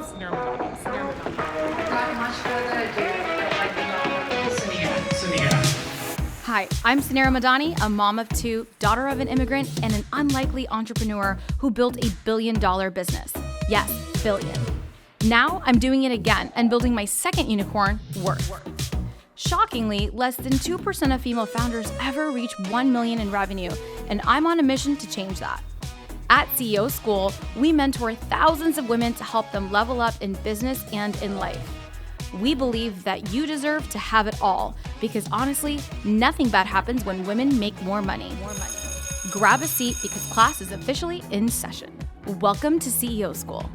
Suneera Madhani. Suneera Madhani. Without much further ado, I'd like to welcome Suneera. Hi, I'm Suneera Madhani, a mom of two, daughter of an immigrant, and an unlikely entrepreneur who built a billion-dollar business. Yes, billion. Now I'm doing it again and building my second unicorn, Worth. Shockingly, less than 2% of female founders ever reach 1 million in revenue, and I'm on a mission to change that. At CEO School, we mentor thousands of women to help them level up in business and in life. We believe that you deserve to have it all because honestly, nothing bad happens when women make more money. Grab a seat because class is officially in session. Welcome to CEO School.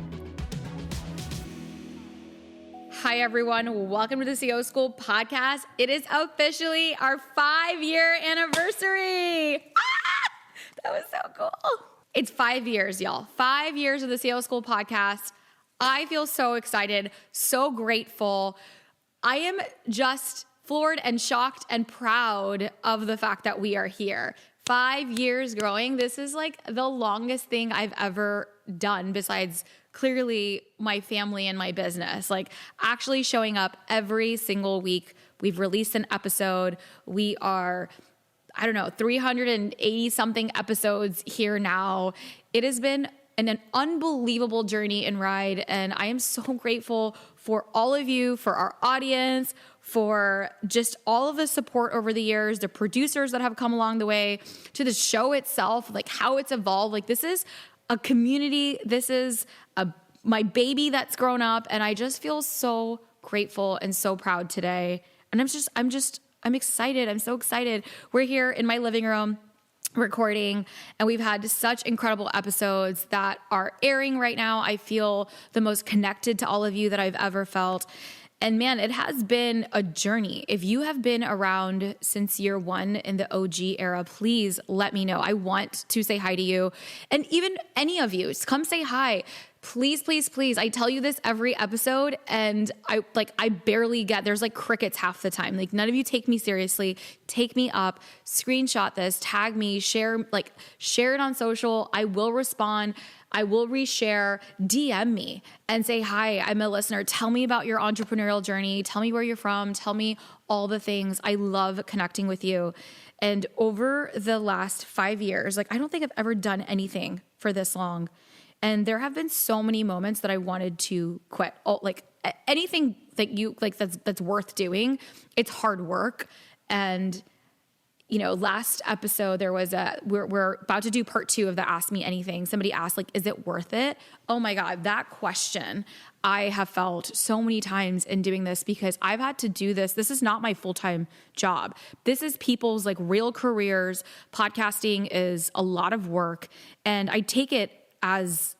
Hi, everyone. Welcome to the CEO School podcast. It is officially our 5-year anniversary. That was so cool. It's 5 years, y'all. 5 years of the CEO School podcast. I feel so excited, so grateful. I am just floored and shocked and proud of the fact that we are here. 5 years growing. This is like the longest thing I've ever done besides clearly my family and my business. Like actually showing up every single week. We've released an episode. We are 380 something episodes here now. It has been an unbelievable journey and ride. And I am so grateful for all of you, for our audience, for just all of the support over the years, the producers that have come along the way, to the show itself, like how it's evolved. Like this is a community. This is my baby that's grown up. And I just feel so grateful and so proud today. And I'm excited. I'm so excited. We're here in my living room recording, and we've had such incredible episodes that are airing right now. I feel the most connected to all of you that I've ever felt. And man, it has been a journey. If you have been around since year one in the OG era, please let me know. I want to say hi to you. And even any of you, come say hi. Please, please, please. I tell you this every episode, and I barely get, there's like crickets half the time. Like none of you take me seriously. Take me up, screenshot this, tag me, share it on social. I will respond. I will reshare, DM me and say, hi, I'm a listener. Tell me about your entrepreneurial journey. Tell me where you're from. Tell me all the things. I love connecting with you. And over the last 5 years, I don't think I've ever done anything for this long. And there have been so many moments that I wanted to quit. Anything that that's worth doing, it's hard work. And last episode there was we're about to do part 2 of the Ask Me Anything. Somebody asked, is it worth it? Oh my God, that question I have felt so many times in doing this because I've had to do this. This is not my full-time job. This is people's real careers. Podcasting is a lot of work, and I take it as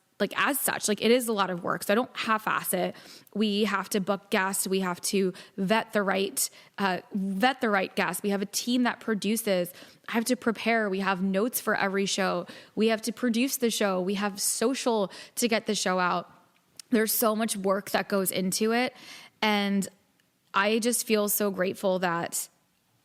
such. It is a lot of work. So I don't half-ass it. We have to book guests. We have to vet the right guests. We have a team that produces. I have to prepare. We have notes for every show. We have to produce the show. We have social to get the show out. There's so much work that goes into it. And I just feel so grateful that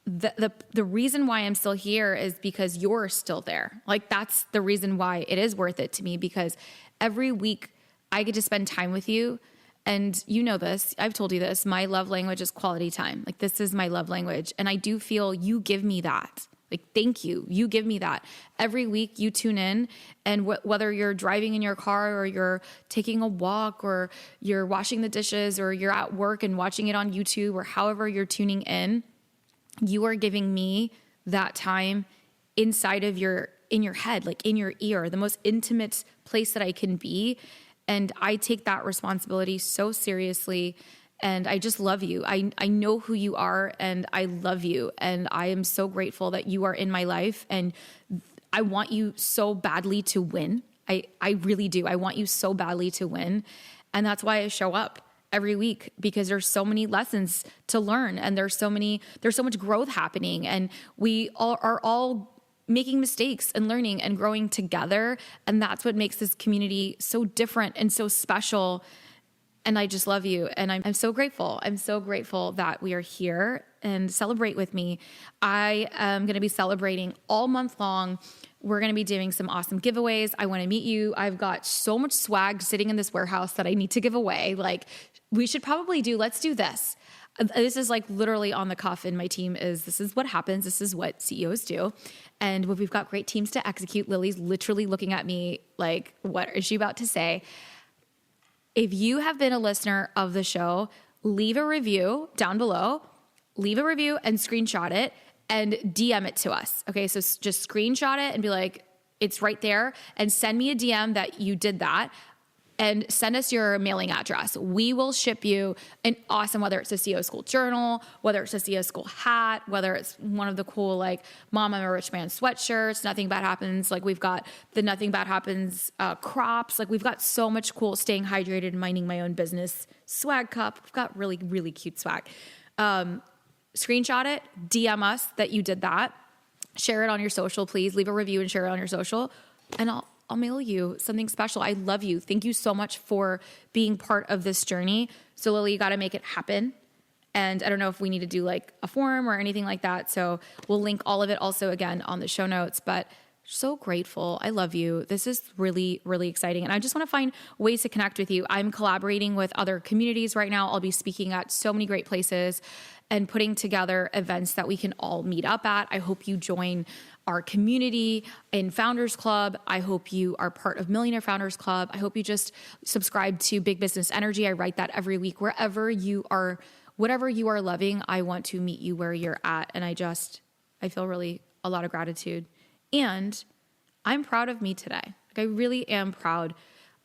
the reason why I'm still here is because you're still there. That's the reason why it is worth it to me, because every week I get to spend time with you. And you know this, I've told you this, my love language is quality time. This is my love language. And I do feel you give me that. Thank you. You give me that. Every week you tune in, and whether you're driving in your car or you're taking a walk or you're washing the dishes or you're at work and watching it on YouTube or however you're tuning in, you are giving me that time inside of in your head, in your ear, the most intimate place that I can be. And I take that responsibility so seriously. And I just love you. I know who you are, and I love you. And I am so grateful that you are in my life. And I want you so badly to win. I really do. I want you so badly to win. And that's why I show up every week, because there's so many lessons to learn, and there's so much growth happening, and we are all making mistakes and learning and growing together. And that's what makes this community so different and so special. And I just love you. And I'm so grateful. I'm so grateful that we are here, and celebrate with me. I am going to be celebrating all month long. We're going to be doing some awesome giveaways. I want to meet you. I've got so much swag sitting in this warehouse that I need to give away. Like, we should probably let's do this. This is like literally on the cuff in my team this is what happens. This is what CEOs do. And we've got great teams to execute. Lily's literally looking at me like, what is she about to say? If you have been a listener of the show, leave a review down below, leave a review and screenshot it and DM it to us. Okay. So just screenshot it and be like, it's right there, and send me a DM that you did that. And send us your mailing address. We will ship you an awesome, whether it's a CEO School journal, whether it's a CEO School hat, whether it's one of the cool, like, Mom, I'm a Rich Man sweatshirts, Nothing Bad Happens. Like, we've got the Nothing Bad Happens crops. Like, we've got so much cool staying hydrated and minding my own business swag cup. We've got really, really cute swag. Screenshot it, DM us that you did that. Share it on your social, please. Leave a review and share it on your social. And I'll mail you something special. I love you. Thank you so much for being part of this journey. So Lily, you got to make it happen. And I don't know if we need to do like a form or anything like that. So we'll link all of it also again on the show notes, but so grateful. I love you. This is really, really exciting. And I just want to find ways to connect with you. I'm collaborating with other communities right now. I'll be speaking at so many great places and putting together events that we can all meet up at. I hope you join our community in Founders Club. I hope you are part of Millionaire Founders Club. I hope you just subscribe to Big Business Energy. I write that every week. Wherever you are, whatever you are loving, I want to meet you where you're at. And I feel really a lot of gratitude. And I'm proud of me today. Like, I really am proud.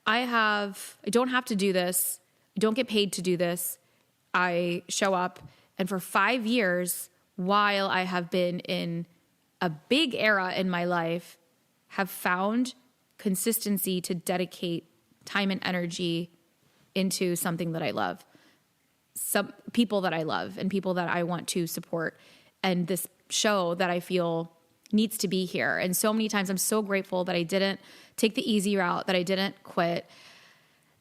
I don't have to do this. I don't get paid to do this. I show up. And for 5 years, while I have been in a big era in my life, have found consistency to dedicate time and energy into something that I love, some people that I love and people that I want to support, and this show that I feel needs to be here. And so many times I'm so grateful that I didn't take the easy route, that I didn't quit.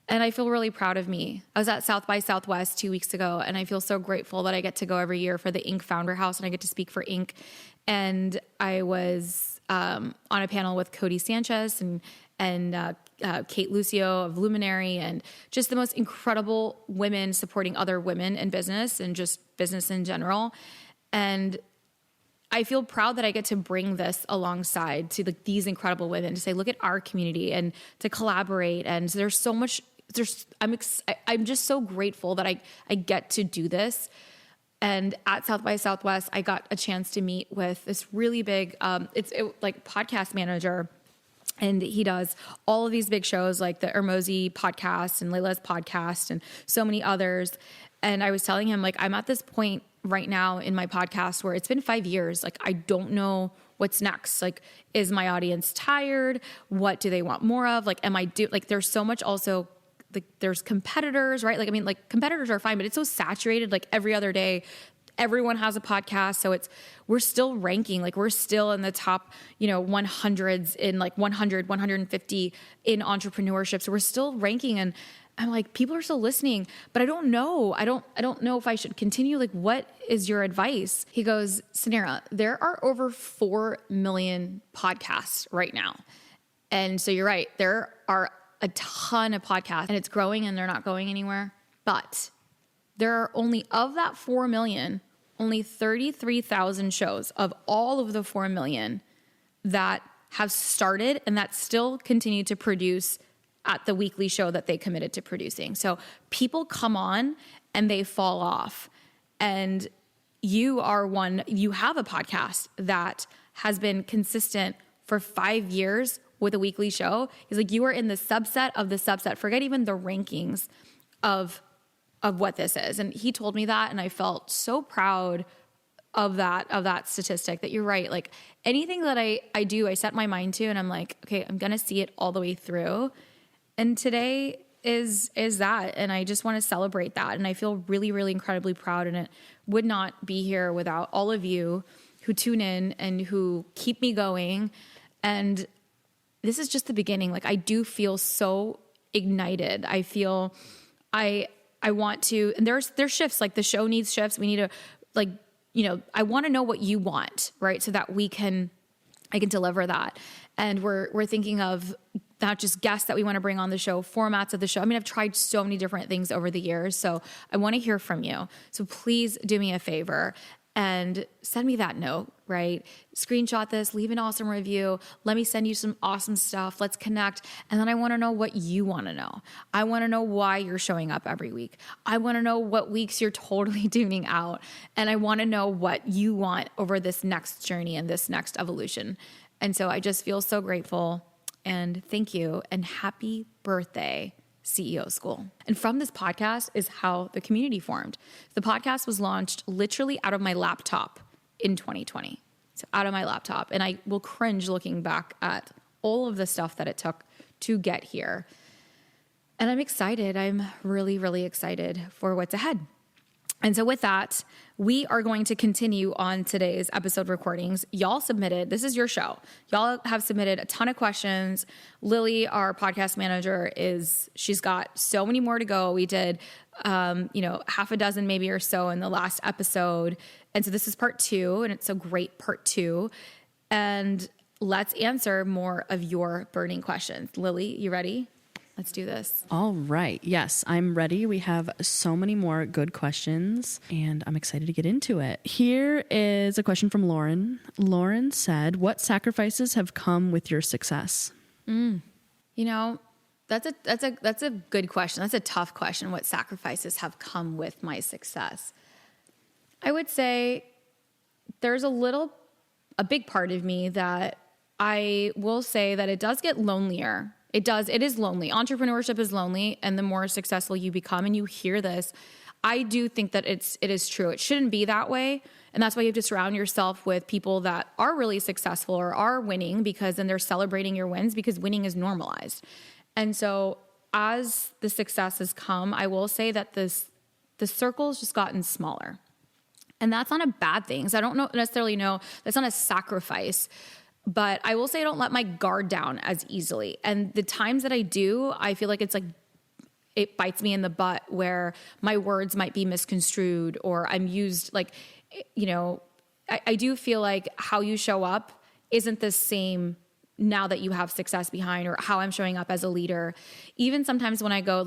And I feel really proud of me. I was at South by Southwest 2 weeks ago, and I feel so grateful that I get to go every year for the Inc. Founder House, and I get to speak for Inc. And I was on a panel with Cody Sanchez and Kate Lucio of Luminary, and just the most incredible women supporting other women in business and just business in general. And I feel proud that I get to bring this alongside to these incredible women to say, look at our community, and to collaborate. And there's so much. I'm just so grateful that I get to do this. And at South by Southwest, I got a chance to meet with this really big, like podcast manager. And he does all of these big shows like the Hermosi podcast and Layla's podcast and so many others. And I was telling him, like, I'm at this point right now in my podcast where it's been 5 years. Like, I don't know what's next. Like, is my audience tired? What do they want more of? Like, there's so much also, like, there's competitors, right? Like, I mean, like, competitors are fine, but it's so saturated. Like, every other day, everyone has a podcast. So we're still ranking, like, we're still in the top, 100s in like 100, 150 in entrepreneurship. So we're still ranking, and I'm like, people are still listening, but I don't know. I don't know if I should continue. Like, what is your advice? He goes, Suneera, there are over 4 million podcasts right now. And so you're right. There are a ton of podcasts, and it's growing, and they're not going anywhere. But there are only, of that 4 million, only 33,000 shows of all of the 4 million that have started and that still continue to produce at the weekly show that they committed to producing. So people come on and they fall off. And you are one, you have a podcast that has been consistent for 5 years with a weekly show. He's like, you are in the subset of the subset. Forget even the rankings of what this is. And he told me that, and I felt so proud of that statistic, that you're right. Like, anything that I do, I set my mind to, and I'm like, okay, I'm going to see it all the way through. And today is that. And I just want to celebrate that. And I feel really, really incredibly proud. And it would not be here without all of you who tune in and who keep me going. And this is just the beginning. Like, I do feel so ignited. I feel I want to, and there's shifts, like the show needs shifts. We need to like, I want to know what you want, right? So that I can deliver that. And we're thinking of not just guests that we want to bring on the show, formats of the show. I mean, I've tried so many different things over the years, so I want to hear from you. So please do me a favor and send me that note, right? Screenshot this, leave an awesome review. Let me send you some awesome stuff. Let's connect. And then I want to know what you want to know. I want to know why you're showing up every week. I want to know what weeks you're totally tuning out. And I want to know what you want over this next journey and this next evolution. And so I just feel so grateful, and thank you, and happy birthday, CEO School. And from this podcast is how the community formed. The podcast was launched literally out of my laptop in 2020. So out of my laptop. And I will cringe looking back at all of the stuff that it took to get here. And I'm excited. I'm really, really excited for what's ahead. And so with that, we are going to continue on today's episode recordings. Y'all submitted, this is your show. Y'all have submitted a ton of questions. Lily, our podcast manager, she's got so many more to go. We did, half a dozen maybe or so in the last episode. And so this is part 2, and it's a great part 2. And let's answer more of your burning questions. Lily, you ready? Let's do this. All right. Yes, I'm ready. We have so many more good questions, and I'm excited to get into it. Here is a question from Lauren. Lauren said, what sacrifices have come with your success? That's a good question. That's a tough question. What sacrifices have come with my success? I would say there's a big part of me that I will say that it does get lonelier. It is lonely. Entrepreneurship is lonely, and the more successful you become, and you hear this, I do think that it is true. It shouldn't be that way. And that's why you have to surround yourself with people that are really successful or are winning, because then they're celebrating your wins, because winning is normalized. And so as the success has come, I will say that the circle's just gotten smaller. And that's not a bad thing. So I don't necessarily know, that's not a sacrifice. But I will say I don't let my guard down as easily. And the times that I do, I feel like it bites me in the butt, where my words might be misconstrued, or I'm used I do feel like how you show up isn't the same now that you have success behind, or how I'm showing up as a leader. Even sometimes when I go,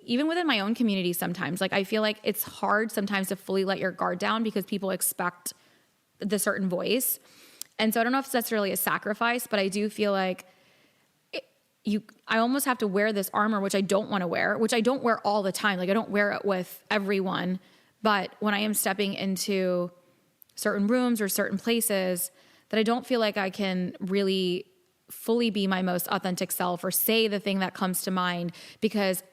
even within my own community sometimes, I feel like it's hard sometimes to fully let your guard down, because people expect the certain voice. And so I don't know if it's necessarily a sacrifice, but I do feel like I almost have to wear this armor, which I don't want to wear, which I don't wear all the time. I don't wear it with everyone. But when I am stepping into certain rooms or certain places, that I don't feel like I can really fully be my most authentic self or say the thing that comes to mind, because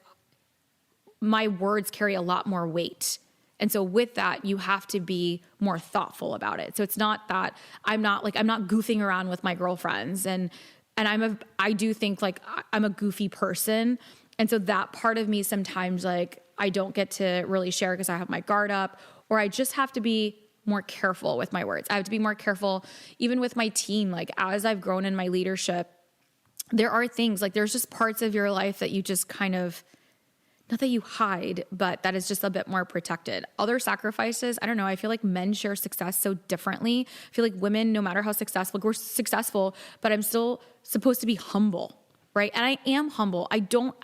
my words carry a lot more weight. And so with that, you have to be more thoughtful about it. So it's not that I'm not goofing around with my girlfriends, and I do think I'm a goofy person. And so that part of me sometimes I don't get to really share, because I have my guard up, or I just have to be more careful with my words. I have to be more careful even with my team. As I've grown in my leadership, there are things there's just parts of your life that you just kind of, not that you hide, but that is just a bit more protected. Other sacrifices, I don't know. I feel like men share success so differently. I feel like women, no matter how successful, we're successful, but I'm still supposed to be humble, right? And I am humble. I don't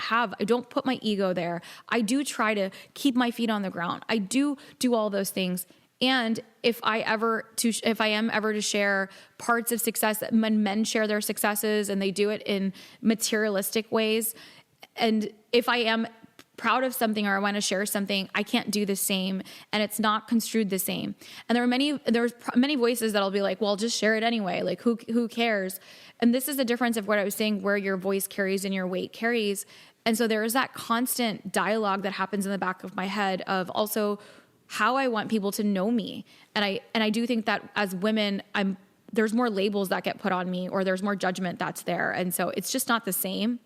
put my ego there. I do try to keep my feet on the ground. I do all those things. And if I am ever to share parts of success, that when men share their successes and they do it in materialistic ways, and if I am proud of something or I want to share something, I can't do the same, and it's not construed the same. And there's many voices that'll be like, well, just share it anyway. Who cares? And this is the difference of what I was saying, where your voice carries and your weight carries. And so there is that constant dialogue that happens in the back of my head of also how I want people to know me. And I do think that as women, there's more labels that get put on me, or there's more judgment that's there. And so it's just not the same.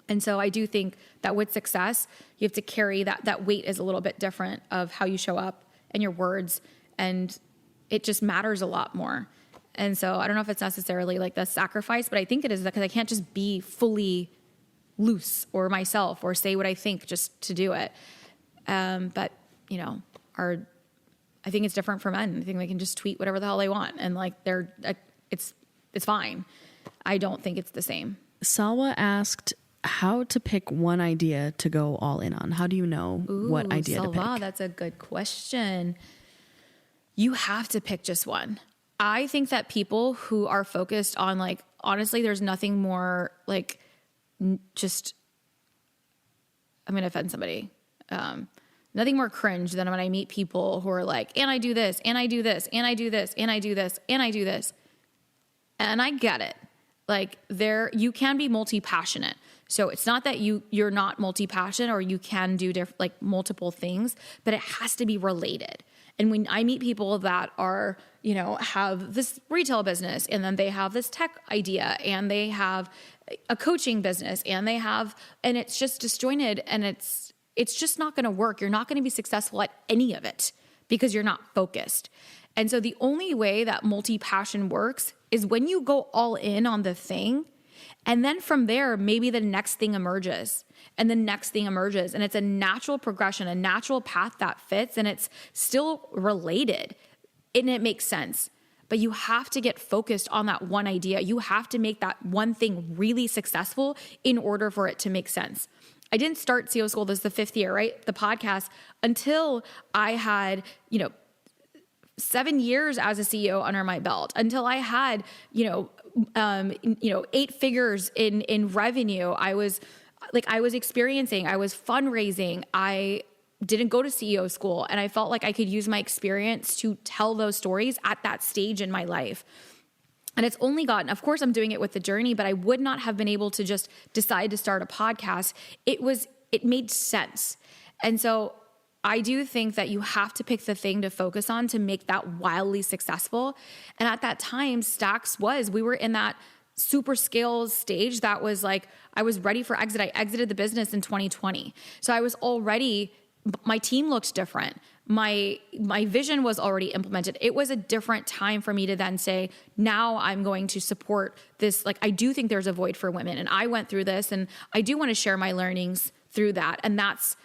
And so I do think that with success, you have to carry that weight is a little bit different of how you show up and your words, and it just matters a lot more. And so I don't know if it's necessarily the sacrifice, but I think it is, because I can't just be fully loose or myself or say what I think just to do it. But you know, I think it's different for men. I think they can just tweet whatever the hell they want. And like it's fine. I don't think it's the same. Salwa asked how to pick one idea to go all in on. How do you know what idea to pick? That's a good question. You have to pick just one. I think that people who are focused on like, honestly, there's nothing more like just, I'm going to offend somebody. Nothing more cringe than when I meet people who are like, and I do this, and I do this, and I do this, and I do this, and I do this. And I get it. Like you can be multi-passionate. So it's not that you're not multi-passionate or you can do like multiple things, but it has to be related. And when I meet people that are, you know, have this retail business and then they have this tech idea and they have a coaching business and it's just disjointed and it's just not going to work. You're not going to be successful at any of it because you're not focused. And so the only way that multi-passion works is when you go all in on the thing. And then from there, maybe the next thing emerges and the next thing emerges. And it's a natural progression, a natural path that fits and it's still related and it makes sense. But you have to get focused on that one idea. You have to make that one thing really successful in order for it to make sense. I didn't start CEO School, this is the 5th year, right? The podcast, until I had, 7 years as a CEO under my belt, until I had, 8 figures in revenue. I was experiencing, I was fundraising. I didn't go to CEO school and I felt like I could use my experience to tell those stories at that stage in my life. And it's only gotten, of course I'm doing it with the journey, but I would not have been able to just decide to start a podcast. It made sense. And so I do think that you have to pick the thing to focus on to make that wildly successful. And at that time, we were in that super scale stage that was like, I was ready for exit. I exited the business in 2020. So I was already, my team looked different. My vision was already implemented. It was a different time for me to then say, now I'm going to support this. Like, I do think there's a void for women and I went through this and I do want to share my learnings through that. And that's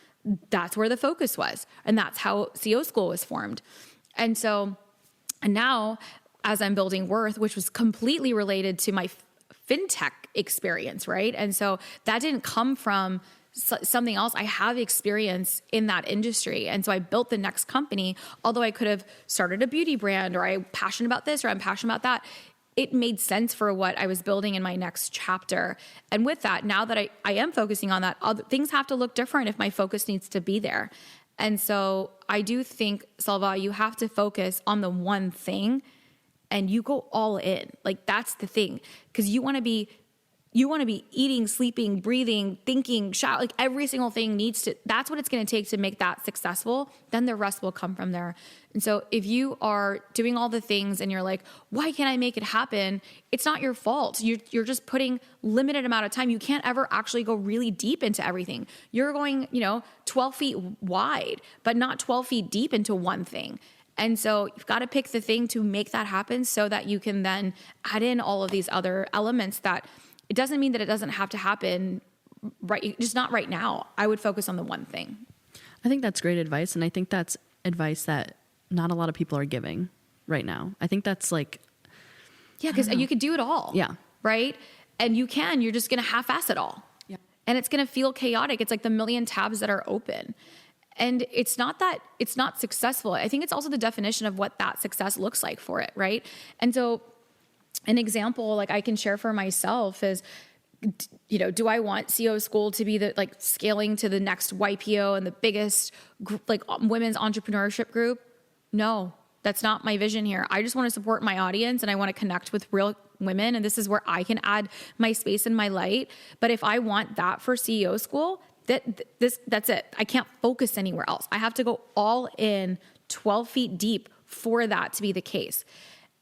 where the focus was. And that's how CEO School was formed. And now as I'm building Worth, which was completely related to my fintech experience, right? And so that didn't come from something else. I have experience in that industry. And so I built the next company, although I could have started a beauty brand or I'm passionate about this or I'm passionate about that. It made sense for what I was building in my next chapter. And with that, now that I am focusing on that, other things have to look different if my focus needs to be there. And so I do think, Salva, you have to focus on the one thing and you go all in. Like, that's the thing. Because you want to be eating, sleeping, breathing, thinking, shout, like every single thing that's what it's going to take to make that successful. Then the rest will come from there. And so if you are doing all the things and you're like, why can't I make it happen? It's not your fault. You're just putting limited amount of time. You can't ever actually go really deep into everything. You're going, 12 feet wide, but not 12 feet deep into one thing. And so you've got to pick the thing to make that happen so that you can then add in all of these other elements that it doesn't mean that it doesn't have to happen right, just not right now. I would focus on the one thing. I think that's great advice. And I think that's advice that not a lot of people are giving right now. I think that's like... Yeah, because you could do it all. Yeah. Right? And you're just going to half-ass it all. Yeah. And it's going to feel chaotic. It's like the million tabs that are open. And it's not that it's not successful. I think it's also the definition of what that success looks like for it, right? And so an example like I can share for myself is, do I want CEO School to be the like scaling to the next YPO and the biggest like women's entrepreneurship group? No, that's not my vision here. I just want to support my audience and I want to connect with real women. And this is where I can add my space and my light. But if I want that for CEO School, that's it. I can't focus anywhere else. I have to go all in 12 feet deep for that to be the case.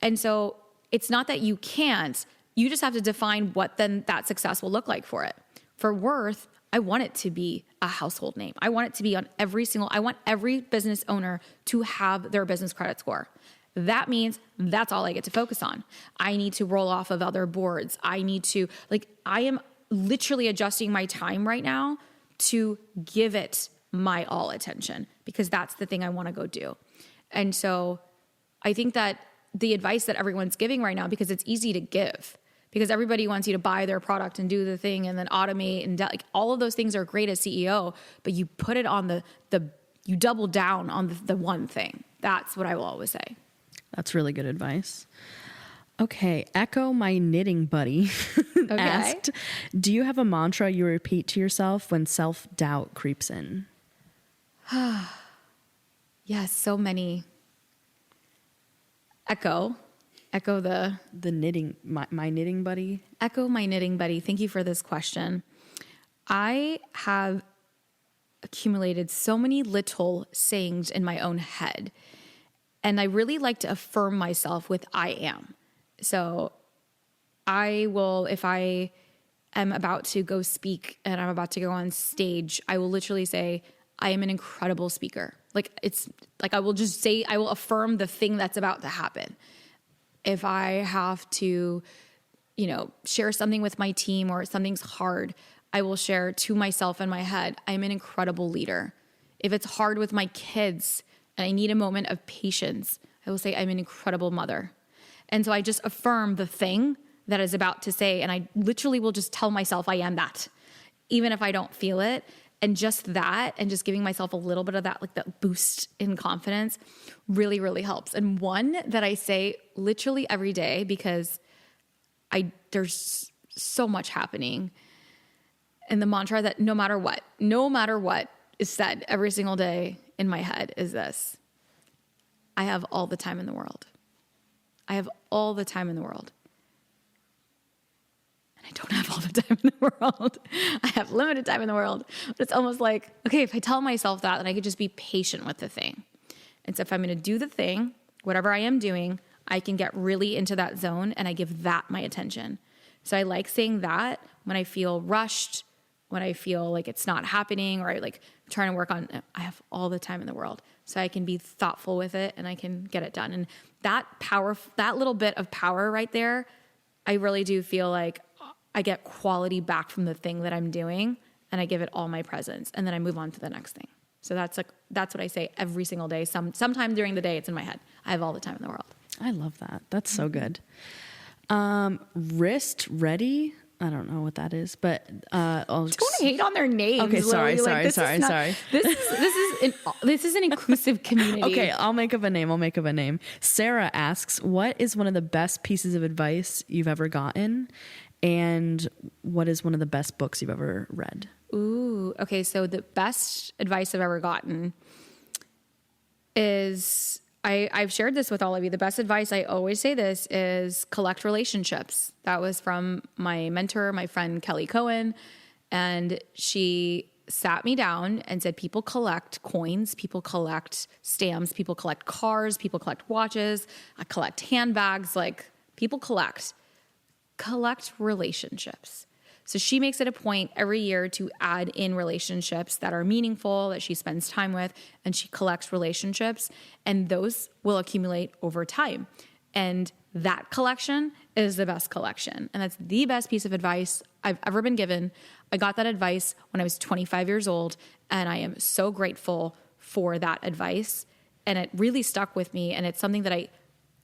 And so it's not that you can't, you just have to define what then that success will look like for it. For Worth, I want it to be a household name. I want it to be on I want every business owner to have their business credit score. That means that's all I get to focus on. I need to roll off of other boards. I need to, literally adjusting my time right now to give it my all attention, because that's the thing I want to go do. And so I think that the advice that everyone's giving right now, because it's easy to give, because everybody wants you to buy their product and do the thing and then automate and like all of those things are great as CEO, but you put it on you double down on the one thing. That's what I will always say. That's really good advice. Okay. Echo, my knitting buddy, asked, do you have a mantra you repeat to yourself when self-doubt creeps in? Yes, so many. Echo the knitting, my knitting buddy. Echo, my knitting buddy. Thank you for this question. I have accumulated so many little sayings in my own head, and I really like to affirm myself with I am. So I will, if I am about to go speak and I'm about to go on stage, I will literally say, I am an incredible speaker. Like it's like, I will just say, I will affirm the thing that's about to happen. If I have to, share something with my team or something's hard, I will share to myself in my head, I'm an incredible leader. If it's hard with my kids and I need a moment of patience, I will say, I'm an incredible mother. And so I just affirm the thing that is about to say, and I literally will just tell myself I am that, even if I don't feel it. And just that, and just giving myself a little bit of that, like that boost in confidence really, really helps. And one that I say literally every day, because there's so much happening. And the mantra that no matter what is said every single day in my head is this: I have all the time in the world. I have all the time in the world. And I don't have all the time in the world. I have limited time in the world. But it's almost like, okay, if I tell myself that, then I could just be patient with the thing. And so if I'm going to do the thing, whatever I am doing, I can get really into that zone and I give that my attention. So I like saying that when I feel rushed, when I feel like it's not happening, or I like trying to work on, I have all the time in the world. So I can be thoughtful with it and I can get it done. And that little bit of power right there, I really do feel like I get quality back from the thing that I'm doing, and I give it all my presence, and then I move on to the next thing. So that's what I say every single day. Sometime during the day, it's in my head. I have all the time in the world. I love that. That's so good. Wrist ready. I don't know what that is, but Don't hate on their names. Okay, sorry. This is an inclusive community. Okay, I'll make up a name. Sarah asks, what is one of the best pieces of advice you've ever gotten? And what is one of the best books you've ever read? Ooh, okay. So the best advice I've ever gotten is, I've shared this with all of you. The best advice, I always say this, is collect relationships. That was from my mentor, my friend Kelly Cohen. And she sat me down and said, people collect coins, people collect stamps, people collect cars, people collect watches, I collect handbags, like people collect relationships. So she makes it a point every year to add in relationships that are meaningful, that she spends time with, and she collects relationships, and those will accumulate over time. And that collection is the best collection. And that's the best piece of advice I've ever been given. I got that advice when I was 25 years old, and I am so grateful for that advice. And it really stuck with me, and it's something that I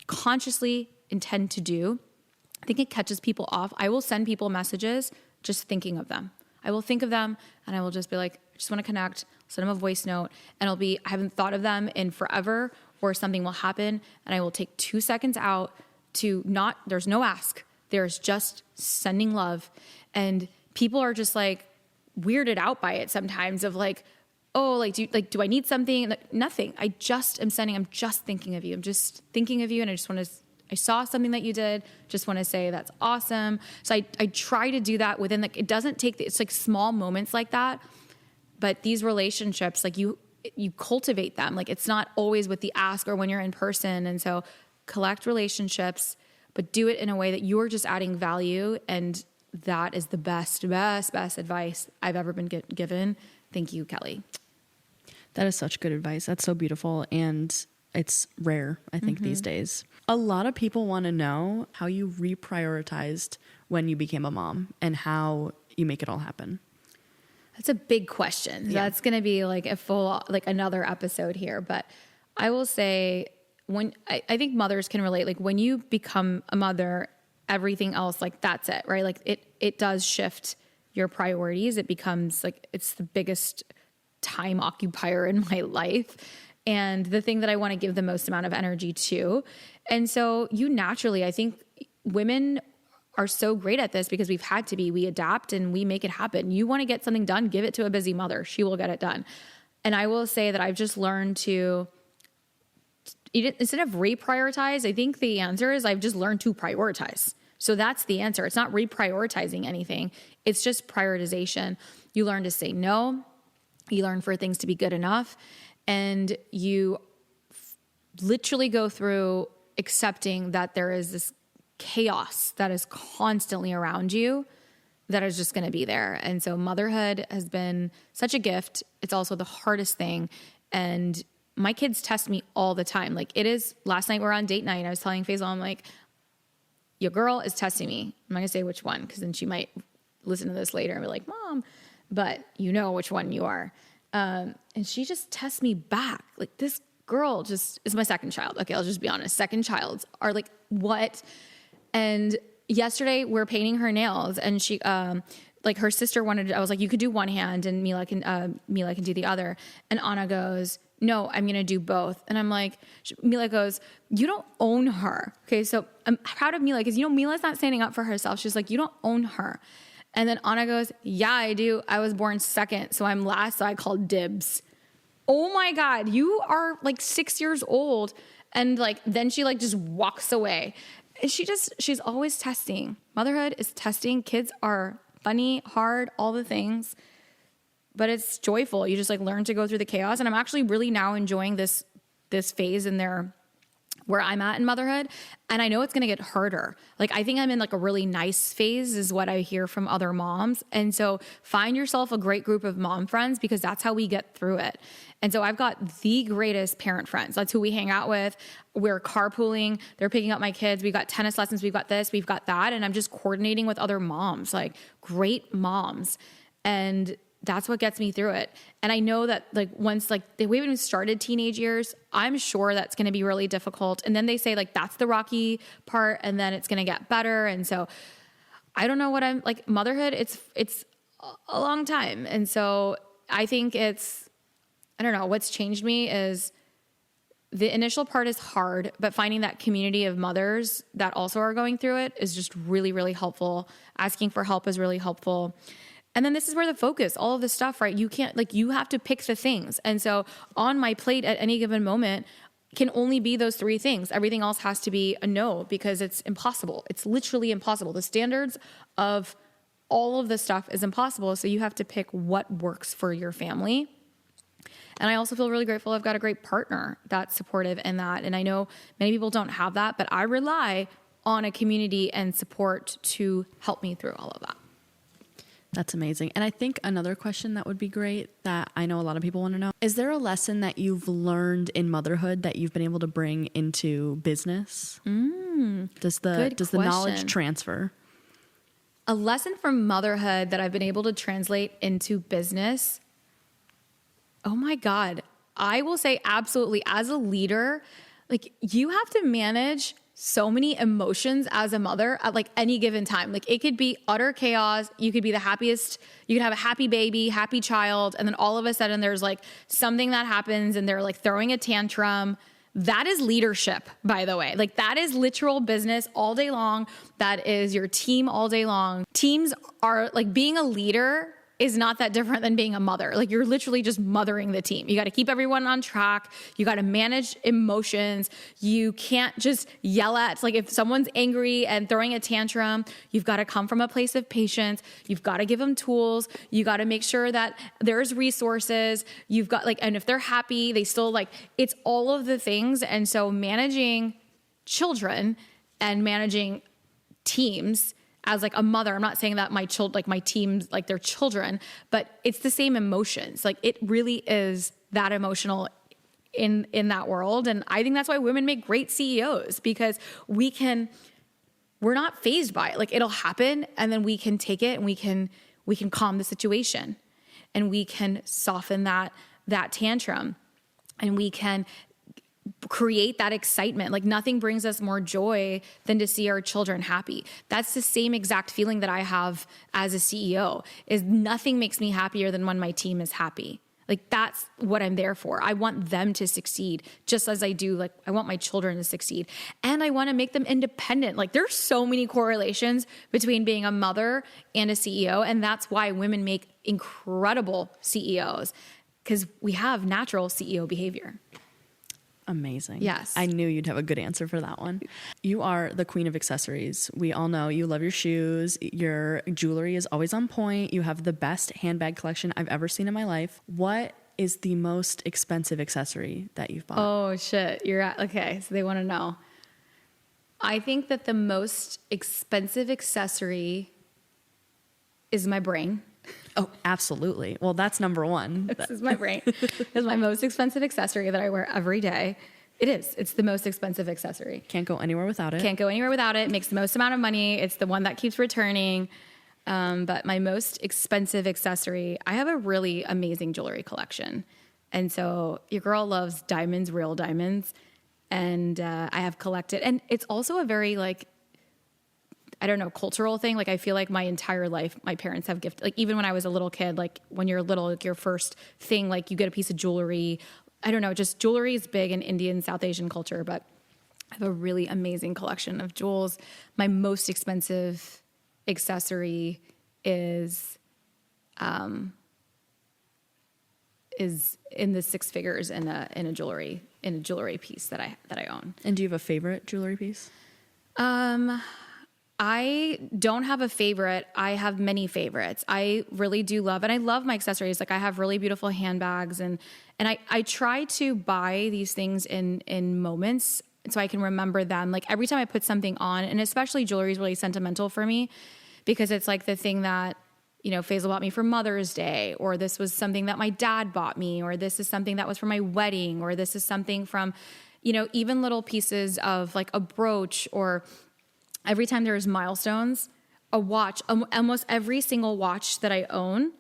consciously intend to do. I think it catches people off. I will send people messages just thinking of them. I will think of them and I will just be like, I just want to connect, send them a voice note, and it'll be, I haven't thought of them in forever, or something will happen and I will take 2 seconds out to there's no ask. There's just sending love. And people are just like weirded out by it sometimes of like, oh, do I need something? Like, nothing. I'm just thinking of you. I'm just thinking of you. And I saw something that you did, just want to say that's awesome. So I try to do that within it doesn't take, it's like small moments like that, but these relationships, like you cultivate them. Like it's not always with the ask or when you're in person. And so collect relationships, but do it in a way that you're just adding value. And that is the best advice I've ever been given. Thank you, Kelly. That is such good advice. That's so beautiful. And it's rare, I think, these days. A lot of people want to know how you reprioritized when you became a mom and how you make it all happen? That's a big question. Yeah. That's going to be like a full, like another episode here. But I will say when I think mothers can relate, like when you become a mother, everything else, like that's it, right? Like it does shift your priorities. It becomes like, it's the biggest time occupier in my life and the thing that I want to give the most amount of energy to. And so you naturally, I think women are so great at this because we've had to be. We adapt and we make it happen. You want to get something done, give it to a busy mother. She will get it done. And I will say that I've just learned to, instead of reprioritize, I think the answer is I've just learned to prioritize. So that's the answer. It's not reprioritizing anything. It's just prioritization. You learn to say no. You learn for things to be good enough. And you literally go through accepting that there is this chaos that is constantly around you that is just going to be there. And so motherhood has been such a gift. It's also the hardest thing. And my kids test me all the time. Like it is, last night we were on date night. I was telling Faisal, I'm like, your girl is testing me. I'm not going to say which one because then she might listen to this later and be like, Mom, but you know which one you are. And she just tests me back. Like this girl just is my second child. Okay, I'll just be honest. Second childs are like, what? And yesterday we're painting her nails and she, like her sister I was like, you could do one hand and Mila can do the other. And Anna goes, no, I'm going to do both. And I'm like, Mila goes, you don't own her. Okay. So I'm proud of Mila because, Mila's not standing up for herself. She's like, you don't own her. And then Anna goes, yeah, I do. I was born second. So I'm last. So I called dibs. Oh my God. You are like 6 years old. And like, then she like just walks away. She's always testing. Motherhood is testing. Kids are funny, hard, all the things, but it's joyful. You just like learn to go through the chaos. And I'm actually really now enjoying this phase in where I'm at in motherhood. And I know it's going to get harder. Like, I think I'm in like a really nice phase is what I hear from other moms. And so find yourself a great group of mom friends because that's how we get through it. And so I've got the greatest parent friends. That's who we hang out with. We're carpooling. They're picking up my kids. We've got tennis lessons. We've got this, we've got that. And I'm just coordinating with other moms, like great moms. And that's what gets me through it. And I know that like once like we haven't even started teenage years, I'm sure that's going to be really difficult. And then they say like, that's the rocky part and then it's going to get better. And so I don't know what I'm like motherhood. It's a long time. And so I think I don't know, what's changed me is the initial part is hard, but finding that community of mothers that also are going through it is just really, really helpful. Asking for help is really helpful. And then this is where the focus, all of this stuff, right? You can't, like, you have to pick the things. And so on my plate at any given moment can only be those three things. Everything else has to be a no because it's impossible. It's literally impossible. The standards of all of this stuff is impossible. So you have to pick what works for your family. And I also feel really grateful I've got a great partner that's supportive in that. And I know many people don't have that, but I rely on a community and support to help me through all of that. That's amazing. And I think another question that would be great that I know a lot of people want to know, is there a lesson that you've learned in motherhood that you've been able to bring into business? Does the knowledge transfer? A lesson from motherhood that I've been able to translate into business. Oh my God. I will say absolutely as a leader, like you have to manage so many emotions as a mother at like any given time. Like it could be utter chaos. You could be the happiest. You could have a happy baby, happy child. And then all of a sudden there's like something that happens and they're like throwing a tantrum. That is leadership, by the way. Like that is literal business all day long. That is your team all day long. Teams are like being a leader is not that different than being a mother. Like you're literally just mothering the team. You got to keep everyone on track. You got to manage emotions. You can't just yell at, like if someone's angry and throwing a tantrum, you've got to come from a place of patience. You've got to give them tools. You got to make sure that there's resources. You've got like, and if they're happy, they still like, it's all of the things. And so managing children and managing teams as like a mother, I'm not saying that my teams, like they're children, but it's the same emotions. Like it really is that emotional in that world. And I think that's why women make great CEOs because we're not fazed by it. Like it'll happen and then we can take it and we we can calm the situation, and we can soften that tantrum, and we can create that excitement. Like nothing brings us more joy than to see our children happy. That's the same exact feeling that I have as a CEO, is nothing makes me happier than when my team is happy. Like that's what I'm there for. I want them to succeed just as I do. Like I want my children to succeed, and I want to make them independent. Like there's so many correlations between being a mother and a CEO. And that's why women make incredible CEOs, because we have natural CEO behavior. Amazing. Yes. I knew you'd have a good answer for that one. You are the queen of accessories. We all know you love your shoes. Your jewelry is always on point. You have the best handbag collection I've ever seen in my life. What is the most expensive accessory that you've bought? Oh shit. Okay. So they want to know. I think that the most expensive accessory is my brain. Oh, absolutely. Well, that's number one. This is my brain. It's my most expensive accessory that I wear every day. It is. It's the most expensive accessory. Can't go anywhere without it. Can't go anywhere without it. Makes the most amount of money. It's the one that keeps returning. But my most expensive accessory, I have a really amazing jewelry collection. And so your girl loves diamonds, real diamonds. And I have collected. And it's also a very I don't know, cultural thing. Like I feel like my entire life, my parents have gifted, like even when I was a little kid, like when you're little, like your first thing, like you get a piece of jewelry. I don't know, just jewelry is big in Indian, South Asian culture, but I have a really amazing collection of jewels. My most expensive accessory is in the six figures in a jewelry piece that I own. And do you have a favorite jewelry piece? I don't have a favorite. I have many favorites. I really do love, and I love my accessories. Like I have really beautiful handbags, and I try to buy these things in moments so I can remember them. Like every time I put something on, and especially jewelry is really sentimental for me because it's like the thing that, Faisal bought me for Mother's Day, or this was something that my dad bought me, or this is something that was for my wedding, or this is something from, even little pieces of like a brooch, or every time there's milestones, a watch, almost every single watch that I own,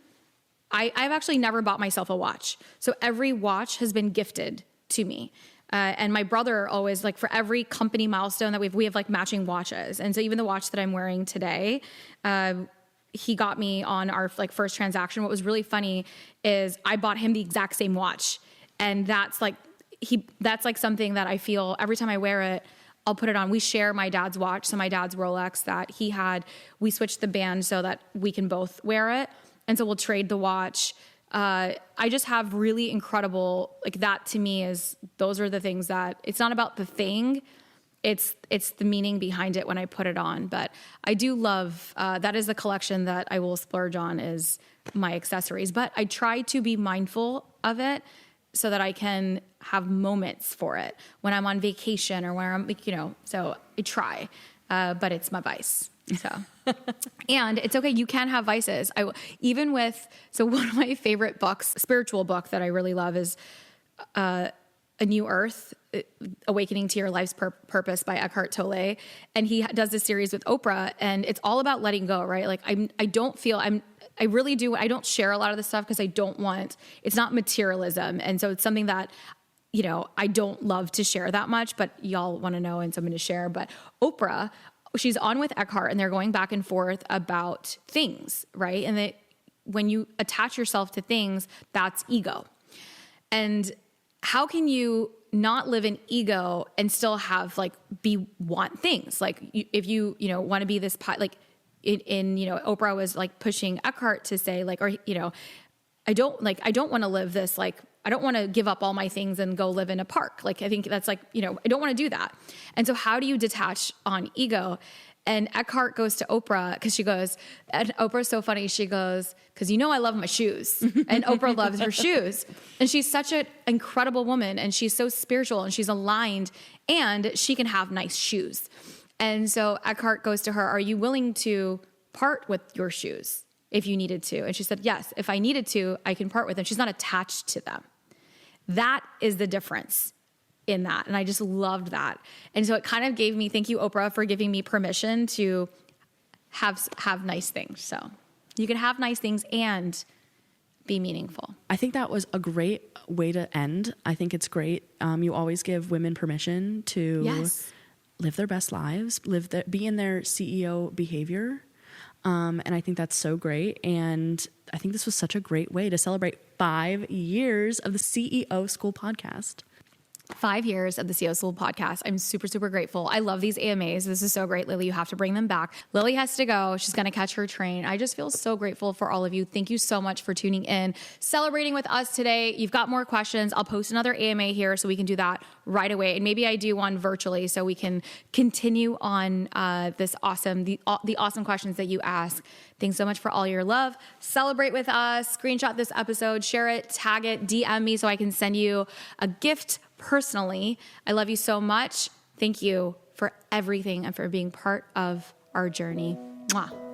I've actually never bought myself a watch. So every watch has been gifted to me. And my brother always, like for every company milestone that we have like matching watches. And so even the watch that I'm wearing today, he got me on our like first transaction. What was really funny is I bought him the exact same watch. And that's like something that I feel every time I wear it, I'll put it on. We share my dad's watch. So my dad's Rolex that he had, we switched the band so that we can both wear it. And so we'll trade the watch. I just have really incredible, like that to me those are the things that, it's not about the thing. It's the meaning behind it when I put it on. But I do love, that is the collection that I will splurge on, is my accessories. But I try to be mindful of it so that I can have moments for it when I'm on vacation or when I'm, so I try, but it's my vice. So, and it's okay. You can have vices. So one of my favorite books, spiritual book that I really love is, A New Earth, Awakening to Your Life's Purpose by Eckhart Tolle. And he does this series with Oprah, and it's all about letting go, right? Like I really do. I don't share a lot of this stuff because it's not materialism. And so it's something that, I don't love to share that much, but y'all want to know. And so I'm going to share, but Oprah, she's on with Eckhart and they're going back and forth about things, right? And when you attach yourself to things, that's ego. And how can you not live in ego and still have want things? Like if you want to be this, like, Oprah was like pushing Eckhart to say I don't want to live this, I don't want to give up all my things and go live in a park. Like, I think that's I don't want to do that. And so how do you detach on ego? And Eckhart goes to Oprah and Oprah's so funny. She goes, because I love my shoes, and Oprah loves her shoes. And she's such an incredible woman, and she's so spiritual, and she's aligned, and she can have nice shoes. And so Eckhart goes to her, are you willing to part with your shoes if you needed to? And she said, yes, if I needed to, I can part with them. She's not attached to them. That is the difference in that. And I just loved that. And so it kind of gave me, thank you, Oprah, for giving me permission to have nice things. So You can have nice things and be meaningful. I think that was a great way to end. I think it's great. You always give women permission to live their best lives, be in their CEO behavior. And I think that's so great. And I think this was such a great way to celebrate 5 years of the CEO School podcast. 5 years of the CEO School podcast. I'm super, super grateful. I love these AMAs. This is so great, Lily. You have to bring them back. Lily has to go. She's going to catch her train. I just feel so grateful for all of you. Thank you so much for tuning in, celebrating with us today. You've got more questions. I'll post another AMA here so we can do that right away. And maybe I do one virtually so we can continue on the awesome questions that you ask. Thanks so much for all your love. Celebrate with us. Screenshot this episode, share it, tag it, DM me so I can send you a gift personally. I love you so much. Thank you for everything and for being part of our journey. Mwah.